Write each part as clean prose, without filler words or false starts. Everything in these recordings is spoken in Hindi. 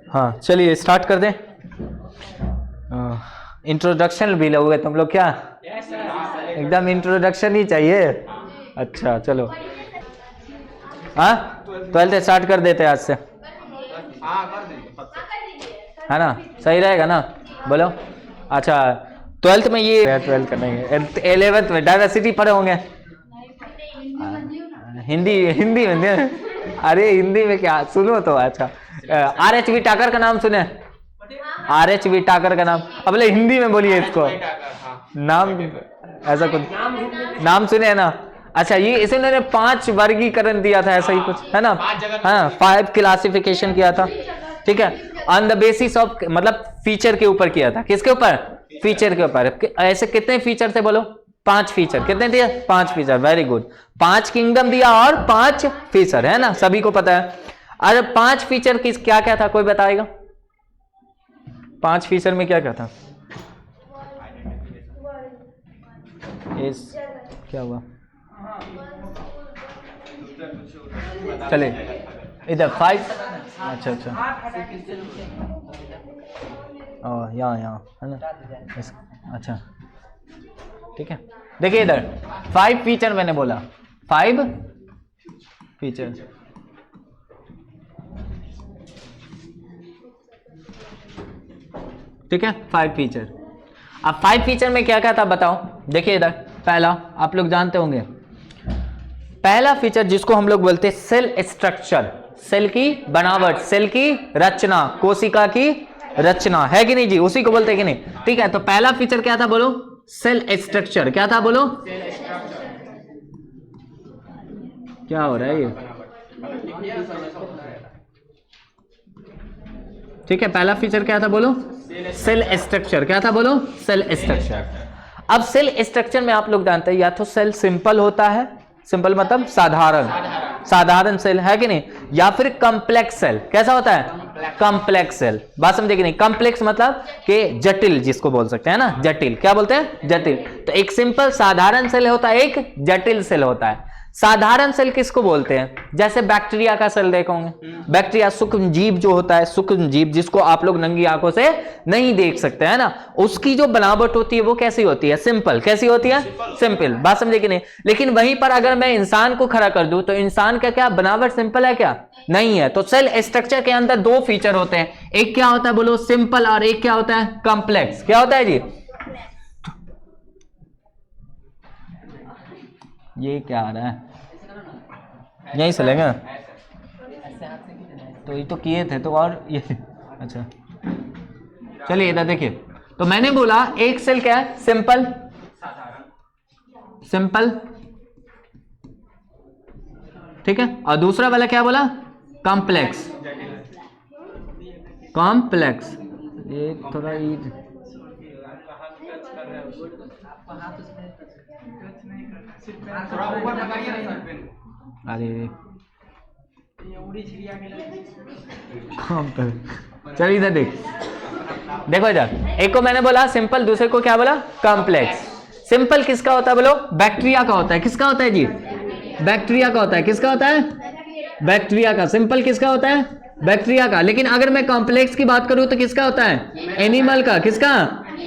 हाँ चलिए स्टार्ट कर दें। इंट्रोडक्शन भी लोगे तुम लोग क्या? एकदम इंट्रोडक्शन ही चाहिए। अच्छा चलो, हाँ 12th स्टार्ट कर देते आज से, है ना? सही रहेगा ना? बोलो। अच्छा 12th में ये 12th का नहीं है, 11th में डाइवर्सिटी पढ़े होंगे। हिंदी हिंदी में अरे हिंदी में क्या, सुनो तो। अच्छा RHV टाकर का नाम सुने? RHV टाकर का नाम, अब बोले हिंदी में बोलिए इसको। नाम ऐसा कुछ नाम सुने है ना? अच्छा ये इसे इन्होंने 5 वर्गीकरण दिया था, ऐसा ही कुछ है ना? हाँ 5 क्लासिफिकेशन किया था, ठीक है। ऑन द बेसिस ऑफ, मतलब फीचर के ऊपर किया था। किसके ऊपर? फीचर के ऊपर। ऐसे कितने फीचर थे बोलो? 5 फीचर। कितने दिए? 5 फीचर। Very good. 5 किंगडम दिया और 5 फीचर, है ना? सभी को पता है। अरे 5 फीचर किस क्या क्या था, कोई बताएगा? 5 फीचर में क्या क्या था? इस क्या हुआ? चले इधर 5। अच्छा अच्छा, यहाँ है ना? अच्छा ठीक है। देखिए इधर 5 फीचर मैंने बोला, 5 फीचर। ठीक है 5 फीचर। अब 5 फीचर में क्या क्या था बताओ? देखिए इधर पहला, आप लोग जानते होंगे, पहला फीचर जिसको हम लोग बोलते हैं सेल स्ट्रक्चर, सेल की बनावट, सेल की रचना, कोशिका की रचना, है कि नहीं जी? उसी को बोलते हैं कि नहीं? ठीक है, तो पहला फीचर क्या था बोलो? Cell structure. क्या था बोलो? क्या हो रहा है ये? ठीक है, पहला फीचर क्या था बोलो? Cell structure. क्या था बोलो? Cell structure. अब सेल स्ट्रक्चर में आप लोग जानते हैं, या तो सेल सिंपल होता है, सिंपल मतलब साधारण, साधारण सेल, है कि नहीं? या फिर कॉम्प्लेक्स सेल। कैसा होता है? Complex cell. बात समझे कि नहीं? कॉम्प्लेक्स मतलब कि जटिल, जिसको बोल सकते हैं ना, जटिल। क्या बोलते हैं? जटिल। तो एक सिंपल साधारण सेल होता है, एक जटिल सेल होता है। साधारण सेल किसको बोलते हैं? जैसे बैक्टीरिया का सेल देखोगे, बैक्टीरिया सूक्ष्म जीव जो होता है, सूक्ष्म जीव जिसको आप लोग नंगी आंखों से नहीं देख सकते, है ना? उसकी जो बनावट होती है वो कैसी होती है? सिंपल। कैसी होती है? सिंपल। बात समझे कि नहीं? लेकिन वहीं पर अगर मैं इंसान को खड़ा कर दूं तो इंसान का क्या बनावट सिंपल है क्या? नहीं है। तो सेल स्ट्रक्चर के अंदर 2 फीचर होते हैं, एक क्या होता है बोलो? सिंपल, और एक क्या होता है? कॉम्प्लेक्स। क्या होता है जी? ये क्या आ रहा है? यहीं से लेंगे तो ये तो किए थे तो, और ये अच्छा चलिए इधर देखिए। तो मैंने बोला एक सेल क्या है? सिंपल, सिंपल, ठीक है। और दूसरा वाला क्या बोला? Complex, complex. ये थोड़ा अरे चल इधर देख, देखो इधर, एक को मैंने बोला सिंपल, दूसरे को क्या बोला? कॉम्प्लेक्स। सिंपल किसका होता है बोलो? बैक्टीरिया का होता है। किसका होता है जी? बैक्टीरिया का होता है। किसका होता है? बैक्टीरिया का। सिंपल किसका होता है? बैक्टीरिया का। लेकिन अगर मैं कॉम्प्लेक्स की बात करूं तो किसका होता है? एनिमल का। किसका?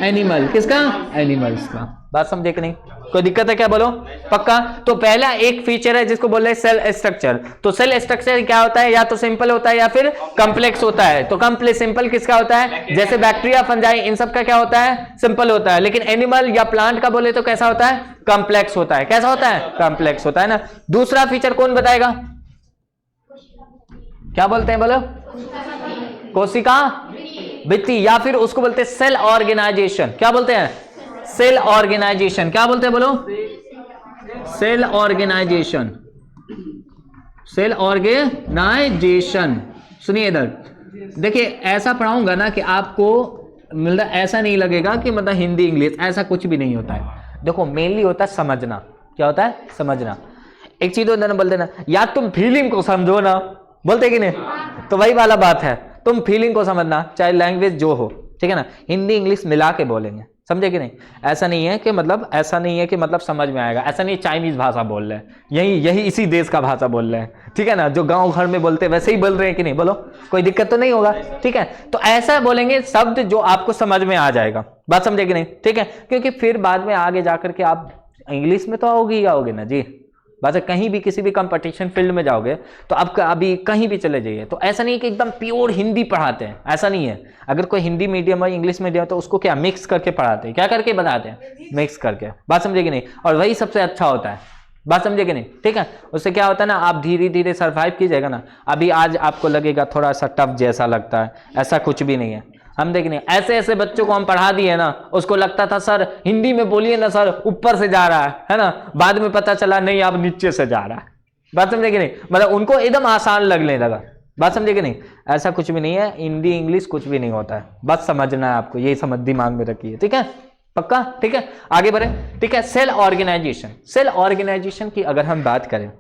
एनिमल। किसका? एनिमल्स का। बात समझे कि नहीं? कोई दिक्कत है क्या बोलो? पक्का? तो पहला एक फीचर है जिसको बोल रहे हैं सेल स्ट्रक्चर। तो सेल स्ट्रक्चर क्या होता है? या तो सिंपल होता है या फिर कॉम्प्लेक्स होता है। तो कॉम्प्लेक्स, सिंपल किसका होता है? जैसे बैक्टीरिया, फंजाई, इन सब का क्या होता है? सिंपल होता है। लेकिन एनिमल या प्लांट का बोले तो कैसा होता है? कॉम्प्लेक्स होता है। कैसा होता है? कॉम्प्लेक्स होता है ना। दूसरा फीचर कौन बताएगा? क्या बोलते हैं बोलो? कोशिका भित्ति, या फिर उसको बोलते हैं सेल ऑर्गेनाइजेशन। क्या बोलते हैं? Cell organisation. क्या बोलते हैं बोलो? Cell organisation, cell organisation. सुनिए इधर देखिए, ऐसा पढ़ाऊंगा ना कि आपको मतलब ऐसा नहीं लगेगा कि मतलब हिंदी इंग्लिश, ऐसा कुछ भी नहीं होता है। देखो मेनली होता है समझना। क्या होता है? समझना। एक चीज होता है ना, बोलते ना यार तुम फीलिंग को समझो ना, बोलते कि नहीं? तो वही वाला बात है, तुम फीलिंग को समझना, चाहे लैंग्वेज जो हो, ठीक है ना? हिंदी इंग्लिश मिला के बोलेंगे, समझे कि नहीं? ऐसा नहीं है कि मतलब समझ में आएगा, ऐसा नहीं चाइनीज भाषा बोल रहे हैं, यही इसी देश का भाषा बोल रहे हैं, ठीक है ना, जो गांव घर में बोलते हैं वैसे ही बोल रहे हैं कि नहीं, बोलो कोई दिक्कत तो नहीं होगा, ठीक है। तो ऐसा बोलेंगे शब्द जो आपको समझ में आ जाएगा, बात समझे कि नहीं, ठीक है, क्योंकि फिर बाद में आगे जाकर के आप इंग्लिश में तो आओगे ना जी, बस कहीं भी किसी भी कंपटीशन फील्ड में जाओगे तो आप अभी कहीं भी चले जाइए तो ऐसा नहीं है कि एकदम प्योर हिंदी पढ़ाते हैं, ऐसा नहीं है। अगर कोई हिंदी मीडियम है इंग्लिश मीडियम तो उसको क्या मिक्स करके पढ़ाते हैं, क्या करके बताते हैं, मिक्स करके, बात समझे कि नहीं, और वही सबसे अच्छा होता है, बात समझे कि नहीं, ठीक है। उससे क्या होता है ना, आप धीरे धीरे सर्वाइव कीजिएगा ना। अभी आज आपको लगेगा थोड़ा सा टफ जैसा लगता है, ऐसा कुछ भी नहीं है, हम देखने ऐसे ऐसे बच्चों को हम पढ़ा दिए ना, उसको लगता था सर हिंदी में बोलिए ना सर ऊपर से जा रहा है ना, बाद में पता चला नहीं आप नीचे से जा रहा है, बात समझे कि नहीं, मतलब उनको एकदम आसान लगने लगा, बात समझे कि नहीं। ऐसा कुछ भी नहीं है, हिंदी इंग्लिश कुछ भी नहीं होता है, बस समझना है आपको, यही समझ दिमाग में रखिए, ठीक है, पक्का, ठीक है, आगे बढ़े, ठीक है। सेल ऑर्गेनाइजेशन, सेल ऑर्गेनाइजेशन की अगर हम बात करें,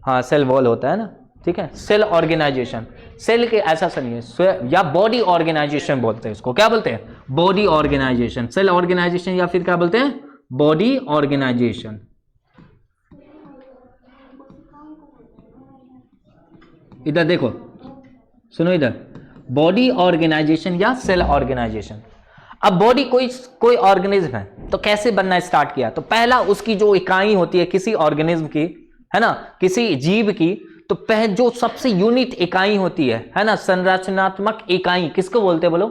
हाँ सेल वॉल होता है ना, ठीक है। सेल ऑर्गेनाइजेशन, सेल के ऐसा नहीं है, या बॉडी ऑर्गेनाइजेशन बोलते हैं इसको, क्या बोलते हैं, बॉडी ऑर्गेनाइजेशन, सेल ऑर्गेनाइजेशन, या फिर क्या बोलते हैं, बॉडी ऑर्गेनाइजेशन। इधर देखो, सुनो इधर, बॉडी ऑर्गेनाइजेशन या सेल ऑर्गेनाइजेशन। अब बॉडी कोई ऑर्गेनिज्म है तो कैसे बनना स्टार्ट किया, तो पहला उसकी जो इकाई होती है किसी ऑर्गेनिज्म की, है ना, किसी जीव की, तो जो सबसे यूनिट इकाई होती है ना, संरचनात्मक इकाई किसको बोलते हैं, बोलो,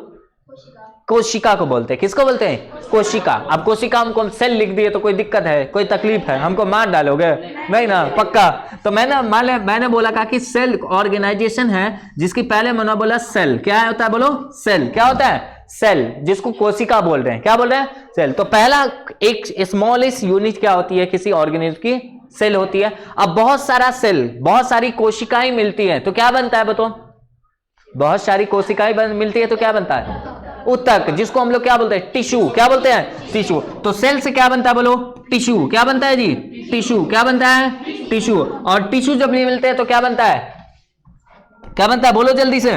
कोशिका को बोलते हैं, किसको बोलते हैं, कोशिका। अब कोशिका हमको सेल लिख दिए तो कोई दिक्कत है, कोई तकलीफ है, हमको मार डालोगे, नहीं ना, पक्का। तो मैंने बोला कहा कि सेल ऑर्गेनाइजेशन है जिसकी पहले मैंने बोला सेल, क्या होता है, बोलो, सेल, क्या होता है, सेल, जिसको कोशिका बोल रहे हैं, क्या बोल रहे हैं, सेल। तो पहला एक स्मॉलेस्ट यूनिट क्या होती है किसी ऑर्गेनिज्म की, सेल होती है। अब बहुत सारा सेल, बहुत सारी कोशिकाएं मिलती है तो क्या बनता है, बताओ, बहुत सारी कोशिकाएं मिलती है तो क्या बनता है, ऊतक, जिसको हम लोग क्या बोलते हैं, टिश्यू, क्या बोलते हैं, टिश्यू। तो सेल से क्या बनता है, बोलो, टिश्यू, क्या बनता है जी, टिश्यू, क्या बनता है, टिश्यू। और टिश्यू जब नहीं मिलते हैं तो क्या बनता है, क्या बनता है, बोलो जल्दी से,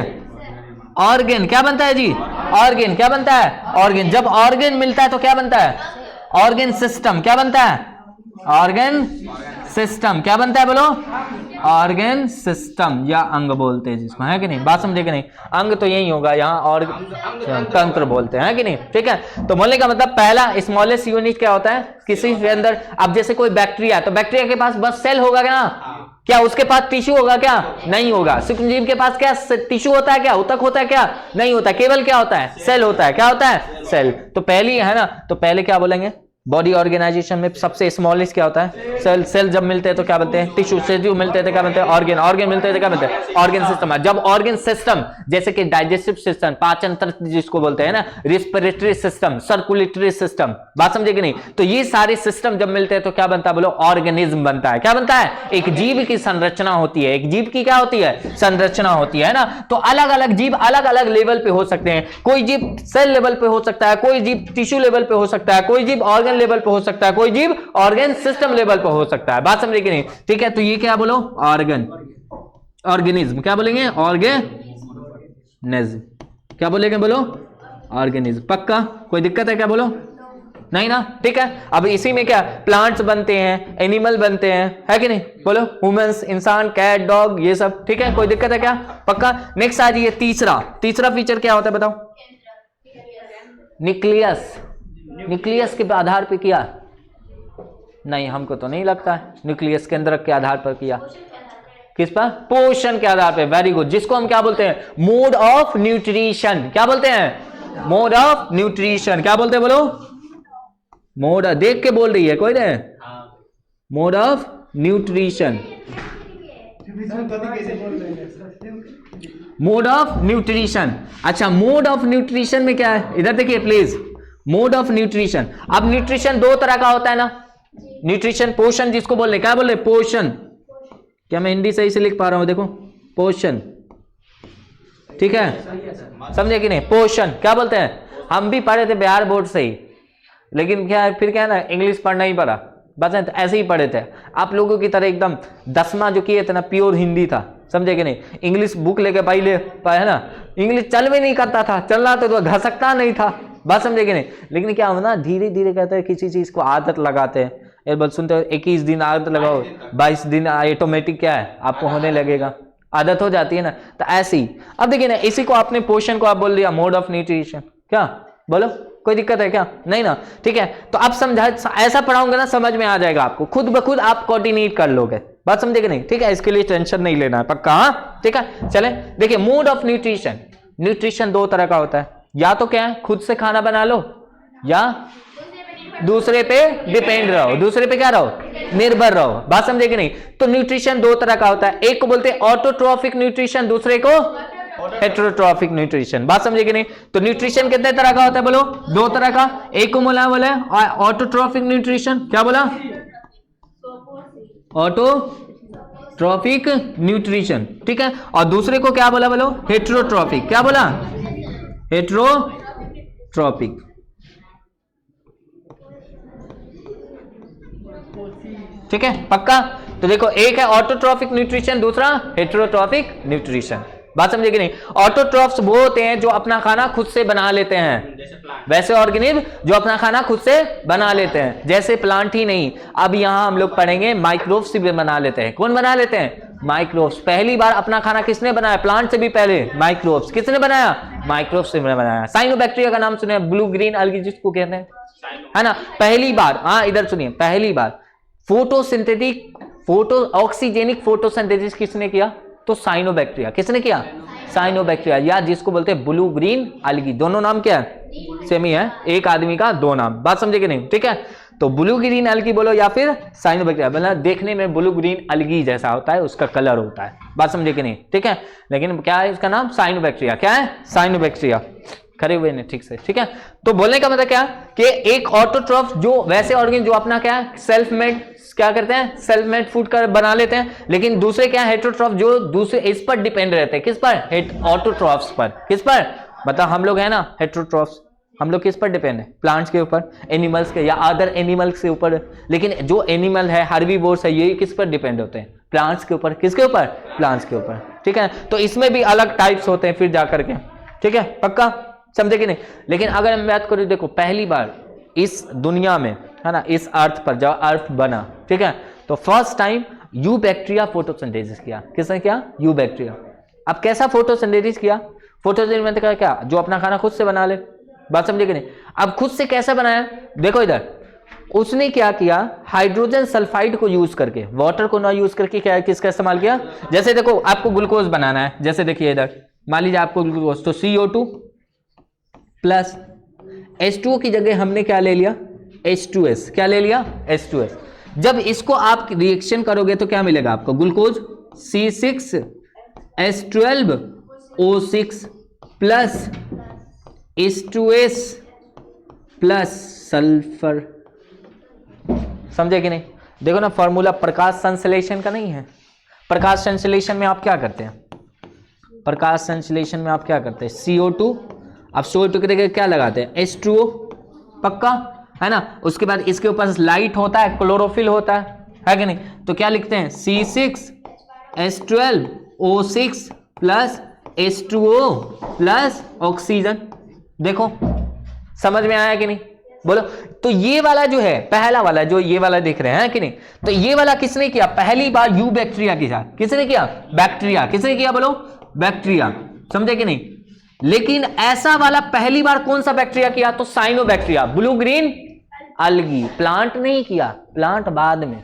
ऑर्गन, क्या बनता है जी, ऑर्गन, क्या बनता है, ऑर्गन। जब ऑर्गन मिलता है तो क्या बनता है, ऑर्गन सिस्टम, क्या बनता है, ऑर्गन सिस्टम, क्या बनता है, बोलो, ऑर्गन सिस्टम, या अंग बोलते हैं जिसको, है कि नहीं, बात समझे कि नहीं, अंग तो यही होगा यहाँ, और तंत्र बोलते हैं, कि नहीं, ठीक है। तो बोलने का मतलब पहला स्मॉलेस्ट यूनिट क्या होता है किसी के अंदर। अब जैसे कोई बैक्टीरिया, तो बैक्टीरिया के पास बस सेल होगा क्या उसके पास टिश्यू होगा, क्या नहीं होगा। सूक्ष्मजीव के पास क्या टिश्यू होता है, क्या ऊतक होता है, क्या नहीं होता, केवल क्या होता है, सेल होता है, क्या होता है, सेल। तो पहली है ना, तो पहले क्या बोलेंगे, बॉडी ऑर्गेनाइजेशन में सबसे स्मॉलेस्ट क्या होता है, सेल। सेल जब मिलते हैं तो क्या बनते हैं, टिश्यू। टिश्यू मिलते हैं तो क्या बनते हैं, ऑर्गन। ऑर्गन मिलते हैं तो क्या बनते हैं, ऑर्गन सिस्टम। जब ऑर्गन सिस्टम, जैसे कि डाइजेस्टिव सिस्टम, पाचन तंत्र जिसको बोलते हैं ना, रिस्पिरेटरी सिस्टम, सर्कुलेटरी सिस्टम, बात समझे कि नहीं। तो ये सारे सिस्टम जब मिलते हैं तो क्या बनता है, बोलो, ऑर्गेनिज्म बनता है। क्या बनता है, एक जीव की संरचना होती है। एक जीव की क्या होती है, संरचना होती है ना। तो अलग अलग जीव अलग अलग लेवल पे हो सकते हैं। कोई जीव सेल लेवल पे हो सकता है, कोई जीव टिश्यू लेवल पे हो सकता है, कोई जीव ऑर्गन लेवल पे हो सकता है, कोई जीव ऑर्गन सिस्टम लेवल पे हो सकता है। बात समझे कि नहीं, ठीक है। तो ये क्या बोलो, ऑर्गन, ऑर्गेनिज्म, क्या बोलेंगे, ऑर्गेनिज्म, क्या बोलेंगे, बोलो, ऑर्गेनिज्म। पक्का, कोई दिक्कत है क्या, बोलो, नहीं ना, ठीक है। अब इसी में क्या प्लांट्स बनते हैं, एनिमल बनते हैं, है कि नहीं, बोलो, ह्यूमंस, इंसान, कैट, डॉग, ये सब, ठीक है। कोई दिक्कत है क्या, पक्का। नेक्स्ट आ जाइए, तीसरा फीचर क्या होता है, बताओ, न्यूक्लियस। न्यूक्लियस के आधार पे किया, नहीं हमको तो नहीं लगता है। न्यूक्लियस केंद्रक के आधार पर किया, किस पर, पोषण के आधार पे। Very good. जिसको हम क्या बोलते हैं, मोड ऑफ न्यूट्रिशन, क्या बोलते हैं, मोड ऑफ न्यूट्रिशन, क्या बोलते हैं, बोलो, मोड। देख के बोल रही है कोई ने, mode of nutrition, mode of nutrition. अच्छा, मोड ऑफ न्यूट्रिशन में क्या है, इधर देखिए प्लीज, मोड ऑफ न्यूट्रिशन। अब न्यूट्रिशन दो तरह का होता है ना, न्यूट्रिशन, पोषण जिसको बोल रहे, क्या बोल रहे, पोषण। क्या मैं हिंदी सही से लिख पा रहा हूं, देखो, पोषण, ठीक है, समझे कि नहीं, पोषण क्या बोलते हैं। हम भी पढ़े थे बिहार बोर्ड से ही, लेकिन क्या फिर क्या है ना, इंग्लिश पढ़ना ही पड़ा, बस ऐसे ही पढ़े थे। आप लोगों की तरह एकदम 10वां जो किए थे ना, प्योर हिंदी था, समझे कि नहीं? इंग्लिश बुक लेके पहले है ना, इंग्लिश चल भी नहीं करता था, चलना तो घसकता नहीं था, बात समझे कि नहीं? लेकिन क्या हो ना, धीरे धीरे कहते हैं किसी चीज को आदत लगाते हैं, एक बार सुनते हो 21 दिन आदत लगाओ, 22 दिन ऑटोमेटिक क्या है आपको होने लगेगा, आदत हो जाती है ना। तो ऐसे ही अब देखिए ना, इसी को आपने पोषण को आप बोल दिया मोड ऑफ न्यूट्रिशन, क्या बोलो, कोई दिक्कत है क्या? नहीं ना, ठीक है। तो अब समझा, ऐसा पढ़ाऊंगा ना समझ में आ जाएगा आपको, खुद ब खुद आप कोऑर्डिनेट कर लोगे, बात समझे कि नहीं? ठीक है, इसके लिए टेंशन नहीं लेना है, पक्का? हाँ, ठीक है। चले देखिए, मोड ऑफ न्यूट्रिशन, न्यूट्रिशन दो तरह का होता है, या तो क्या है खुद से खाना बना लो, या दूसरे पे डिपेंड रहो, दूसरे पे क्या रहो, निर्भर रहो, बात समझे कि नहीं? तो न्यूट्रिशन दो तरह का होता है, एक को बोलते हैं ऑटोट्रॉफिक न्यूट्रिशन, दूसरे को हेटेरोट्रॉफिक न्यूट्रिशन, बात समझे कि नहीं? तो न्यूट्रिशन कितने तरह का होता है बोलो? दो तरह का, एक को बोला ऑटोट्रॉफिक न्यूट्रिशन, क्या बोला? ऑटोट्रॉफिक न्यूट्रिशन, ठीक है। और दूसरे को क्या बोला बोलो? हेटेरोट्रॉफिक, क्या बोला? हेटेरोट्रॉफिक, ठीक है, पक्का? तो देखो, एक है ऑटोट्रॉफिक न्यूट्रिशन, दूसरा हेटेरोट्रॉफिक न्यूट्रिशन, बात समझे कि नहीं? ऑटोट्रॉफ्स वो होते हैं जो अपना खाना खुद से बना लेते हैं, वैसे ऑर्गेनिज्म जो अपना खाना खुद से बना लेते हैं, जैसे प्लांट ही नहीं। अब यहां हम लोग पढ़ेंगे माइक्रोब्स भी बना लेते हैं। कौन बना लेते हैं? माइक्रोब्स। पहली बार अपना खाना किसने बनाया? प्लांट से भी पहले माइक्रोब्स। किसने बनाया? माइक्रोब्स ने बनाया। साइनोबैक्टीरिया का नाम सुने? ब्लू ग्रीन अलगी जिसको कहते हैं, है ना? पहली बार, हाँ इधर सुनिए, पहली बार ऑक्सीजेनिक फोटोसिंथेसिस किसने किया? तो साइनोबैक्टीरिया। किसने किया? साइनोबैक्टीरिया, या जिसको बोलते हैं ब्लू ग्रीन अलगी। दोनों नाम क्या है? सेम ही है, एक आदमी का दो नाम, बात समझे कि नहीं? ठीक है, तो ब्लू ग्रीन अलगी बोलो या फिर साइनोबैक्टीरिया, मतलब देखने में ब्लू ग्रीन अलगी जैसा होता है, उसका कलर होता है, बात समझे कि नहीं? ठीक है, लेकिन क्या है इसका नाम? साइनोबैक्टीरिया। क्या है? साइनोबैक्टीरिया। खड़े हुए नहीं ठीक से, ठीक है। तो बोलने का मतलब क्या कि एक ऑटोट्रॉफ जो वैसे ऑर्गेनिज्म जो अपना क्या है सेल्फ मेड क्या करते हैं, सेल्फ मेड फूड कर बना लेते हैं, लेकिन दूसरे क्या है हेटेरोट्रॉफ जो दूसरे इस पर डिपेंड रहते हैं। किस पर? ऑटोट्रॉफ्स पर। किस पर? मतलब हम लोग है ना हेटेरोट्रॉफ्स, हम लोग किस पर डिपेंड है? प्लांट्स के ऊपर, एनिमल्स के या अदर एनिमल्स के ऊपर। लेकिन जो एनिमल है हर्बीवोर्स है ये किस पर डिपेंड होते हैं? प्लांट्स के ऊपर। किसके ऊपर? प्लांट्स के ऊपर, ठीक है। तो इसमें भी अलग टाइप्स होते हैं फिर जाकर के, ठीक है, पक्का समझे कि नहीं? लेकिन अगर हम बात करें, देखो पहली बार इस दुनिया में है ना, इस अर्थ पर जब अर्थ बना, ठीक है, तो first time you bacteria photosynthesis किया। किसने किया? You bacteria. अब कैसा फोटोसिंथेसिस किया? फोटोसिंथेसिस मतलब क्या? जो अपना खाना खुद से बना ले, बात समझे कि नहीं? अब खुद से कैसा बनाया? देखो इधर उसने क्या किया, हाइड्रोजन सल्फाइड को यूज करके, वाटर को ना यूज करके क्या किसका इस्तेमाल किया? जैसे देखो आपको ग्लूकोज बनाना है, जैसे देखिए इधर मान लीजिए आपको ग्लूकोज, तो CO2 प्लस H2O की जगह हमने क्या ले लिया? H2S। क्या ले लिया? H2S। जब इसको आप रिएक्शन करोगे तो क्या मिलेगा आपको? Glucose C6H12O6 plus H2S plus sulphur. समझे कि नहीं? देखो ना फॉर्मूला प्रकाश संश्लेषण का नहीं है। प्रकाश संश्लेषण में आप क्या करते हैं? प्रकाश संश्लेषण में आप क्या करते हैं? CO2, आप CO2 की जगह क्या लगाते हैं? H2O, पक्का है ना। उसके बाद इसके ऊपर लाइट होता है, क्लोरोफिल होता है कि नहीं? तो क्या लिखते हैं? C6H12O6 plus H2O plus oxygen. देखो समझ में आया कि नहीं? बोलो। तो ये वाला जो है पहला वाला, जो ये वाला देख रहे हैं कि नहीं, तो ये वाला किसने किया? पहली बार यू बैक्टीरिया किया। किसने किया? बैक्टीरिया। किसने किया बोलो? बैक्टीरिया। समझे कि नहीं? लेकिन ऐसा वाला पहली बार कौन सा बैक्टीरिया किया? तो साइनोबैक्टीरिया, ब्लू ग्रीन अलगी। प्लांट नहीं किया, प्लांट बाद में,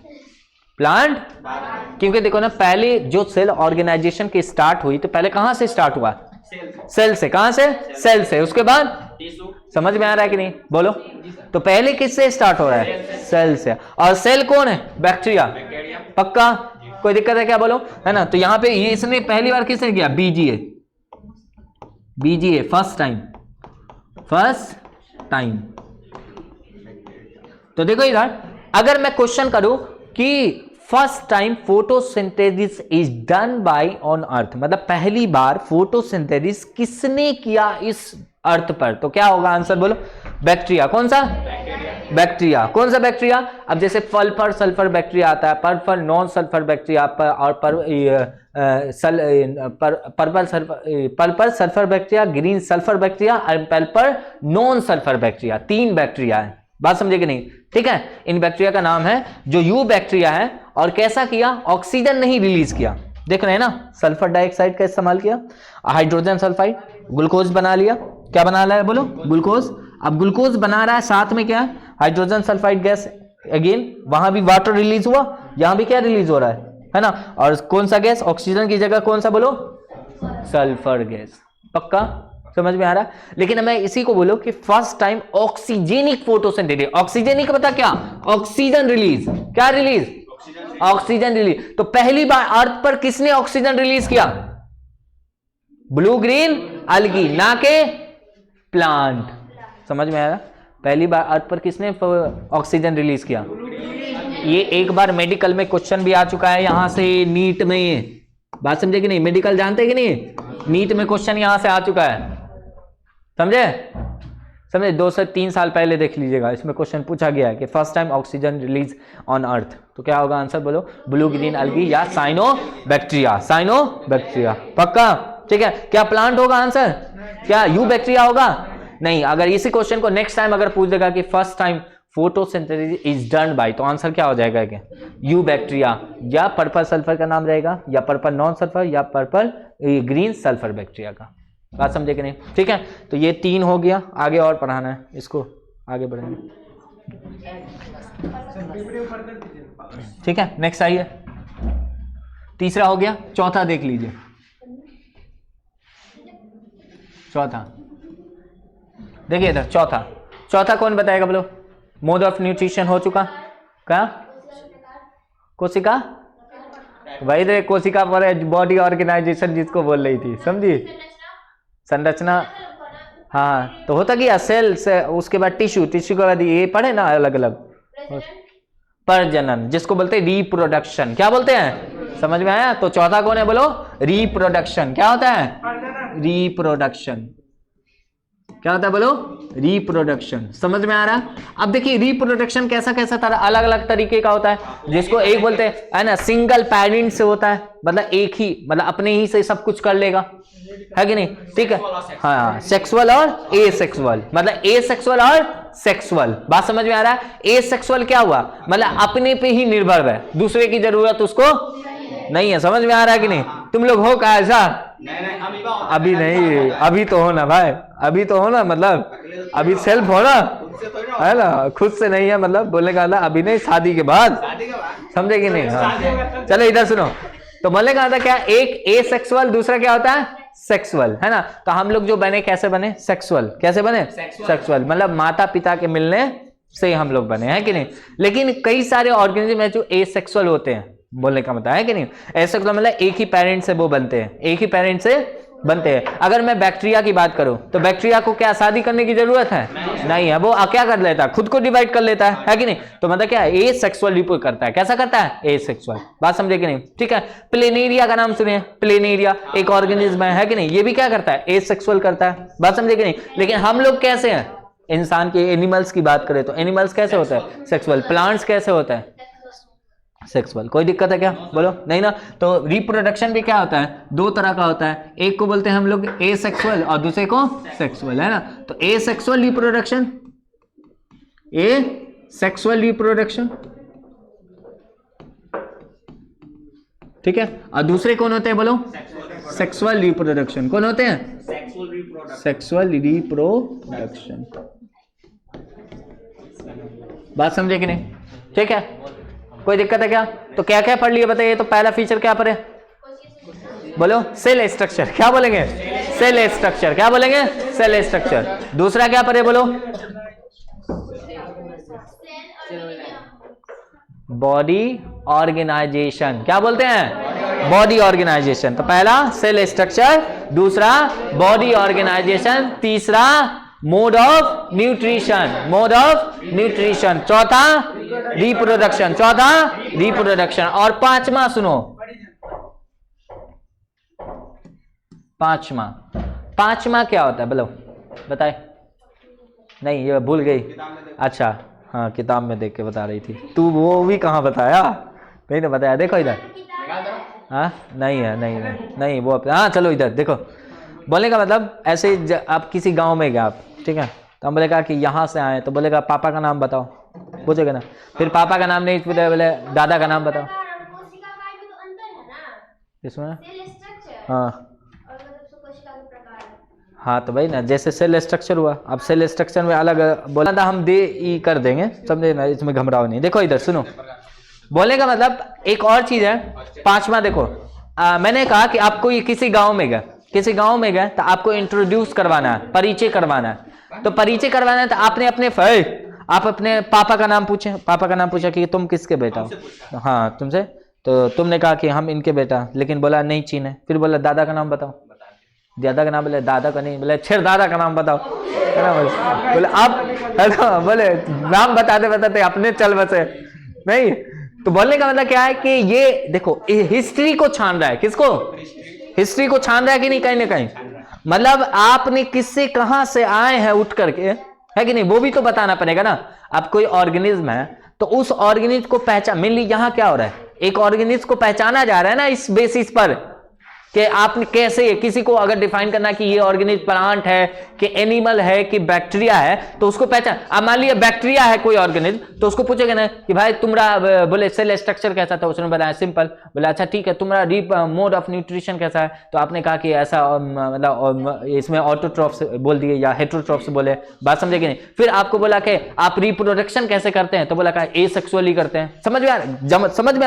प्लांट क्योंकि देखो ना पहले जो सेल ऑर्गेनाइजेशन की स्टार्ट हुई तो पहले कहां से स्टार्ट हुआ? सेल से। कहां से? सेल से। उसके बाद समझ में आ रहा है कि नहीं? बोलो। तो पहले किससे स्टार्ट हो रहा है? सेल से। और सेल कौन है? बैक्टीरिया, पक्का? कोई दिक्कत है क्या? बोलो, है ना। तो यहां पे ये इसने पहली बार किसने किया? बीजीए फर्स्ट टाइम। तो देखो इधर अगर मैं क्वेश्चन करूं कि first time photosynthesis is done by on earth, मतलब पहली बार फोटोसिंथेसिस किसने किया इस अर्थ पर, तो क्या होगा आंसर? बोलो। बैक्टीरिया। कौन सा? बैक्टीरिया। कौन सा बैक्टीरिया? अब जैसे फल पर सल्फर बैक्टीरिया आता है, पर नॉन सल्फर बैक्टीरिया और पर purple sulphur bacteria, green sulphur bacteria और purple non sulphur bacteria, 3 bacteria है। बात समझे कि नहीं? ठीक है, इन बैक्टीरिया का नाम है जो यू बैक्टीरिया है। और कैसा किया? ऑक्सीजन नहीं रिलीज किया। देख रहे हैं ना, सल्फर डाइऑक्साइड का इस्तेमाल किया, हाइड्रोजन सल्फाइड, ग्लूकोज बना लिया। क्या बना रहा है बोलो? ग्लूकोज। अब ग्लूकोज बना रहा है, साथ में क्या है? Hydrogen sulphide gas. अगेन वहां भी वाटर रिलीज हुआ, यहां भी क्या रिलीज हो रहा है ना? और कौन सा गैस? ऑक्सीजन की जगह कौन सा बोलो? Sulphur gas. पक्का समझ में आ रहा है? लेकिन मैं इसी को बोलो कि first time oxygenic photosynthesis. Oxygenic पता क्या? Oxygen release. क्या रिलीज? Oxygen release. तो पहली बार अर्थ पर किसने ऑक्सीजन रिलीज किया? ब्लू ग्रीन अलगी, ना के प्लांट। समझ में आ रहा? पहली बार अर्थ पर किसने ऑक्सीजन रिलीज किया? ये एक बार मेडिकल में क्वेश्चन भी आ चुका है यहां से, नीट में। बात समझे कि नहीं? मेडिकल जानते कि नहीं? नीट में क्वेश्चन यहां से आ चुका है, समझे? समझे? 2 से 3 साल पहले देख लीजिएगा, इसमें क्वेश्चन पूछा गया है कि first time oxygen release on earth. तो क्या होगा आंसर बोलो? ब्लू ग्रीन अलगी या साइनोबैक्टीरिया। साइनोबैक्टीरिया। पक्का? ठीक है। क्या प्लांट होगा आंसर? क्या यू बैक्टीरिया होगा? नहीं। अगर इसी क्वेश्चन को नेक्स्ट टाइम अगर पूछ देगा कि first time photosynthesis is done bye, तो आंसर क्या हो जाएगा? क्या यू बैक्टीरिया, या पर्पल सल्फर का नाम रहेगा, या पर्पल नॉन सल्फर, या पर्पल ग्रीन सल्फर बैक्टीरिया का। बात समझे कि नहीं? ठीक है, तो ये 3 हो गया। आगे और पढ़ाना है, इसको आगे बढ़ेंगे। ठीक है, नेक्स्ट आइए। तीसरा हो गया, चौथा देख लीजिए। चौथा देखिए इधर, चौथा कौन बताएगा बोलो? मोड ऑफ न्यूट्रिशन हो चुका। क्या? कोशिका। वही रे, कोशिका पर बॉडी ऑर्गेनाइजेशन जिसको बोल रही थी, समझी? संरचना। हाँ, तो होता क्या? सेल से, उसके बाद टिश्यू के बाद ये पढ़े ना अलग अलग। प्रजनन, जिसको बोलते हैं रिप्रोडक्शन। क्या बोलते हैं? समझ में आया? तो चौथा कौन है बोलो? रिप्रोडक्शन। क्या होता है? रिप्रोडक्शन। क्या होता है बोलो? रिप्रोडक्शन। समझ में आ रहा है? अब देखिए रिप्रोडक्शन कैसा कैसा तरह अलग अलग तरीके का होता है, जिसको एक बोलते हैं है ना, सिंगल पेरेंट से होता है, मतलब एक ही, मतलब अपने ही से सब कुछ कर लेगा, है कि नहीं? ठीक है। हाँ, सेक्सुअल और ए सेक्सुअल, मतलब ए सेक्सुअल और सेक्सुअल। बात समझ में आ रहा है? ए सेक्सुअल क्या हुआ? मतलब अपने पे ही निर्भर है, दूसरे की जरूरत उसको नहीं है। समझ में आ रहा है कि नहीं? तुम लोग हो क्या ऐसा? अभी नहीं, अभी तो हो ना भाई, अभी तो हो ना, मतलब अभी सेल्फ हो ना, है ना, खुद से नहीं है, मतलब बोलने का अभी नहीं, शादी के बाद। समझे कि नहीं? हाँ। चलो इधर सुनो। तो बोलने का था क्या? एक ए सेक्सुअल, दूसरा क्या होता है? सेक्सुअल, है ना? तो हम लोग जो बने कैसे बने? सेक्सुअल। कैसे बने? सेक्सुअल, मतलब माता पिता के मिलने से हम लोग बने, हैं कि नहीं? लेकिन कई सारे ऑर्गेनिज्म है जो ए सेक्सुअल होते हैं, बोलने का मतलब है कि नहीं? ऐसा मतलब एक ही पेरेंट से वो बनते हैं, एक ही पेरेंट से बनते हैं। अगर मैं बैक्टीरिया की बात करूं तो बैक्टीरिया को क्या शादी करने की जरूरत है? नहीं है। वो क्या कर लेता है? खुद को डिवाइड कर लेता है कि नहीं? तो मतलब क्या है? ए सेक्सुअल रिपोर्ट करता है। कैसा करता है? ए सेक्सुअल। बात समझे कि नहीं? ठीक है। प्लेनेरिया का नाम सुनिए। प्लेनेरिया एक ऑर्गेनिज्म है कि नहीं? ये भी क्या करता है? ए सेक्सुअल करता है। बात समझे कि नहीं? लेकिन हम लोग कैसे हैं? इंसान के, एनिमल्स की बात करें तो एनिमल्स कैसे होता है? सेक्सुअल। प्लांट्स कैसे होता है? सेक्सुअल। कोई दिक्कत है क्या? बोलो नहीं ना? तो रिप्रोडक्शन भी क्या होता है? 2 तरह का होता है। एक को बोलते हैं हम लोग ए सेक्सुअल और दूसरे को सेक्सुअल, है ना? तो ए सेक्सुअल रिप्रोडक्शन, ए सेक्सुअल रिप्रोडक्शन, ठीक है। और दूसरे कौन होते हैं बोलो? Sexual reproduction. कौन होते हैं? Sexual reproduction. बात समझे कि नहीं? ठीक है। कोई दिक्कत है क्या? तो क्या क्या पढ़ लिया बताइए? तो पहला फीचर क्या पढ़े बोलो? Cell structure. क्या बोलेंगे? Cell structure. क्या बोलेंगे? Cell structure. दूसरा क्या पढ़े बोलो? Body organisation. क्या बोलते हैं? Body organisation. तो पहला सेल स्ट्रक्चर, दूसरा बॉडी ऑर्गेनाइजेशन, तीसरा mode of nutrition, mode of nutrition, चौथा रिप्रोडक्शन, चौथा रिप्रोडक्शन, और पांचवा सुनो, पांचवा क्या होता है बोलो? बताए नहीं, ये भूल गई। अच्छा हाँ, किताब में देख के बता रही थी तू, वो भी कहाँ बताया? नहीं ना बताया। देखो इधर, हाँ नहीं है, नहीं वो हाँ चलो इधर देखो, बोलने का मतलब ऐसे आप किसी गांव में गए आप, ठीक है, तो हम बोलेगा कि यहाँ से आए, तो बोलेगा पापा का नाम बताओ, पूछेगा ना, फिर पापा का नाम नहीं पूछे, बोले दादा का नाम बताओ। इसमें हाँ हाँ तो भाई ना, जैसे सेल स्ट्रक्चर हुआ, अब सेल स्ट्रक्चर में अलग बोला था हम, दे ई कर देंगे, समझे ना, इसमें घबराओ नहीं। देखो इधर सुनो, बोलने का मतलब एक और चीज है, पांचवा देखो, मैंने कहा कि आपको ये किसी गांव में गए, किसी गांव में गए तो आपको इंट्रोड्यूस करवाना है, परिचय करवाना है, तो परिचय करवाना है तो आपने आप अपने पापा का नाम पूछे, पापा का नाम पूछा कि तुम किसके बेटा हो, हाँ तुमसे, तो तुमने कहा कि हम इनके बेटा, लेकिन बोला नहीं चीन है, फिर बोला दादा का नाम बताओ, दादा का नाम, बोले दादा का नहीं, बोले छेर दादा का नाम बताओ, है ना, बोले आप बोले नाम बताते बताते अपने चल बसे नहीं। तो बोलने का मतलब क्या है कि ये देखो हिस्ट्री को छान रहा है, किसको, हिस्ट्री को छान रहा है कि नहीं, कहीं ना कहीं, मतलब आपने किससे कहां से आए हैं उठ करके, है कि नहीं, वो भी तो बताना पड़ेगा ना। अब कोई ऑर्गेनिज्म है तो उस ऑर्गेनिज्म को पहचान, मेनली यहां क्या हो रहा है, एक ऑर्गेनिज्म को पहचाना जा रहा है ना इस बेसिस पर कि आपने कैसे, किसी को अगर डिफाइन करना कि ये ऑर्गेनिज्म प्लांट है कि एनिमल है कि बैक्टीरिया है, तो उसको पहचान। अब मान लिया बैक्टीरिया है कोई ऑर्गेनिज्म, तो उसको पूछेगा ना कि भाई तुम्हारा, बोले सेल स्ट्रक्चर कैसा था, उसने बताया सिंपल, बोले अच्छा ठीक है, तुम्हारा मोड ऑफ न्यूट्रिशन कैसा है, तो आपने कहा कि ऐसा, मतलब इसमें ऑटोट्रॉफ्स बोल दिए या हेटेरोट्रॉफ्स बोले, बात समझे कि नहीं। फिर आपको बोला कि आप रिप्रोडक्शन कैसे करते हैं, तो बोला कि एसेक्सुअली करते हैं, समझ में